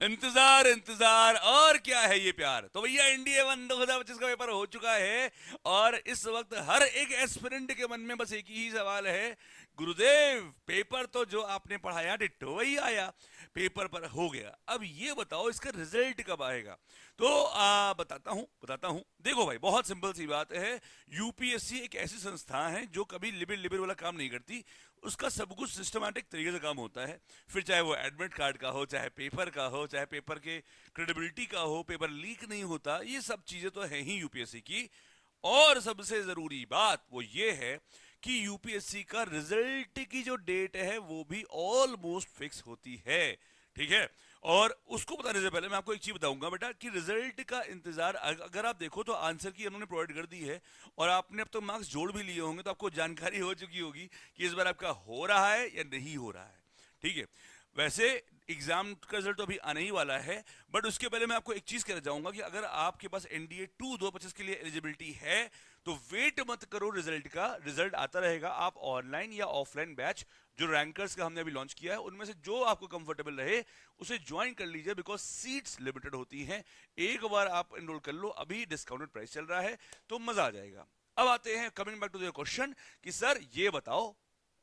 इंतजार इंतजार और क्या है ये प्यार। तो भैया एनडीए 1 2025 का पेपर हो चुका है और इस वक्त हर एक एस्पिरेंट के मन में बस एक ही सवाल है, गुरुदेव पेपर तो जो आपने पढ़ाया डिट्टो वही आया, पेपर पर हो गया, अब ये बताओ इसका रिजल्ट कब आएगा। तो बताता हूँ देखो भाई, बहुत सिंपल सी बात है। यूपीएससी एक ऐसी संस्था है जो कभी लिबिर लिबिर वाला काम नहीं करती। उसका सब कुछ सिस्टमैटिक तरीके से काम होता है। फिर चाहे वो एडमिट कार्ड का हो, चाहे पेपर का हो, चाहे पेपर के क्रेडिबिलिटी का हो, पेपर लीक नहीं होता, ये सब चीजें तो है ही यूपीएससी की। और सबसे जरूरी बात वो ये है कि यूपीएससी का रिजल्ट की जो डेट है वो भी ऑलमोस्ट फिक्स होती है। ठीक है। और उसको बताने से पहले मैं आपको एक चीज बताऊंगा बेटा कि रिजल्ट का इंतजार अगर आप देखो तो आंसर की उन्होंने प्रोवाइड कर दी है और आपने अब तो मार्क्स जोड़ भी लिए होंगे, तो आपको जानकारी हो चुकी होगी कि इस बार आपका हो रहा है या नहीं हो रहा है। ठीक है। वैसे एग्जाम का रिजल्ट तो अभी आने ही वाला है, बट उसके पहले मैं आपको एक चीज कहना चाहूंगा कि अगर आपके पास एनडीए 2 2025 के लिए एलिजिबिलिटी है तो वेट मत करो रिजल्ट का। रिजल्ट आता रहेगा, आप ऑनलाइन या ऑफलाइन बैच जो रैंकर्स का हमने अभी लॉन्च किया है उनमें से जो आपको कंफर्टेबल रहे उसे ज्वाइन कर लीजिए, बिकॉज सीट्स लिमिटेड होती हैं। एक बार आप एनरोल कर लो, अभी डिस्काउंटेड प्राइस चल रहा है, तो मजा आ जाएगा। अब आते हैं coming back to the question कि सर ये बताओ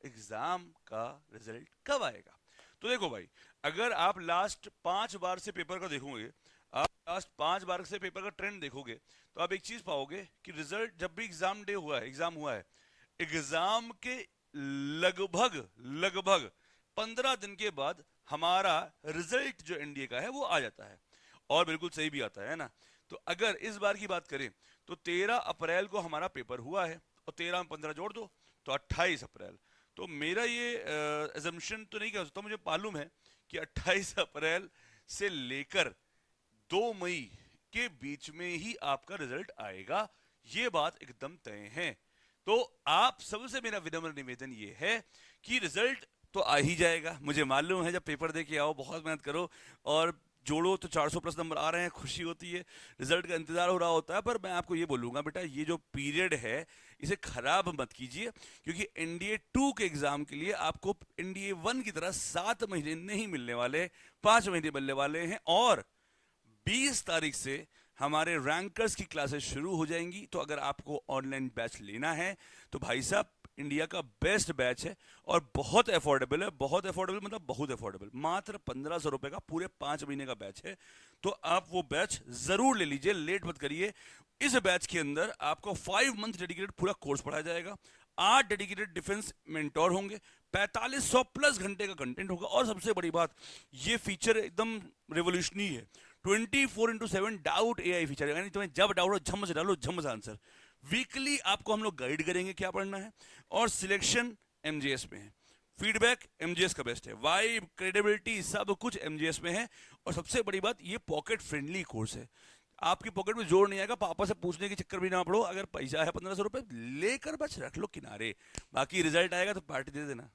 एग्जाम का रिजल्ट कब आएगा। तो देखो भाई, अगर आप लास्ट 5 बार से पेपर का देखोगे, आप लास्ट 5 बार से पेपर का ट्रेंड देखोगे, तो आप एक चीज पाओगे कि रिजल्ट जब भी एग्जाम डे हुआ है, एग्जाम हुआ है, एग्जाम के लगभग लगभग 15 दिन के बाद हमारा रिजल्ट जो एनडीए का है वो आ जाता है। और बिल्कुल सही भी आता है ना। तो अगर इस बार की बात करें तो 13 अप्रैल को हमारा पेपर हुआ है और 13 में 15 जोड़ दो तो 28 अप्रैल। तो मेरा ये एजम्पशन तो नहीं कह सकता, मुझे मालूम है कि 28 अप्रैल से लेकर 2 मई के बीच में ही आपका रिजल्ट आएगा। ये बात एकदम तय है। तो आप सबसे मेरा विनम्र निवेदन ये है कि रिजल्ट तो आ ही जाएगा, मुझे मालूम है। जब पेपर दे के आओ बहुत मेहनत करो और जोड़ो तो 400 प्लस नंबर आ रहे हैं, खुशी होती है, रिजल्ट का इंतजार हो रहा होता है। पर मैं आपको ये बोलूंगा बेटा, ये जो पीरियड है इसे खराब मत कीजिए, क्योंकि एनडीए 2 के एग्जाम के लिए आपको एनडीए 1 की तरह 7 महीने नहीं मिलने वाले, 5 महीने मिलने वाले हैं। और 20 तारीख से हमारे रैंकर्स की क्लासेस शुरू हो जाएंगी। तो अगर आपको ऑनलाइन बैच लेना है तो भाई साहब, इंडिया का बेस्ट बैच है और बहुत अफोर्डेबल है। बहुत अफोर्डेबल मतलब बहुत अफोर्डेबल, मात्र 1500 रुपए का पूरे 5 महीने का बैच है। तो आप वो बैच जरूर ले लीजिए, लेट मत करिए। इस बैच के अंदर आपको 5 मंथ डेडिकेटेड पूरा कोर्स पढ़ाया जाएगा, 8 डेडिकेटेड डिफेंस मेंटोर होंगे, 4500 प्लस घंटे का कंटेंट होगा। और सबसे बड़ी बात, ये फीचर एकदम रेवोल्यूशनरी है, 24x7 डाउट एआई फीचर, यानी तुम्हें जब डाउट हो झम से डालो, झम से आंसर। वीकली आपको हम लोग गाइड करेंगे क्या पढ़ना है, और सिलेक्शन एमजीएस में है, फीडबैक एमजीएस का बेस्ट है, वाइब क्रेडिबिलिटी सब कुछ एमजीएस में है। और सबसे बड़ी बात, ये पॉकेट फ्रेंडली कोर्स है, आपकी पॉकेट में जोर नहीं आएगा, पापा से पूछने के चक्कर भी ना पड़ो। अगर पैसा है 1500 रुपए, लेकर बस रख लो किनारे, बाकी रिजल्ट आएगा तो पार्टी दे देना।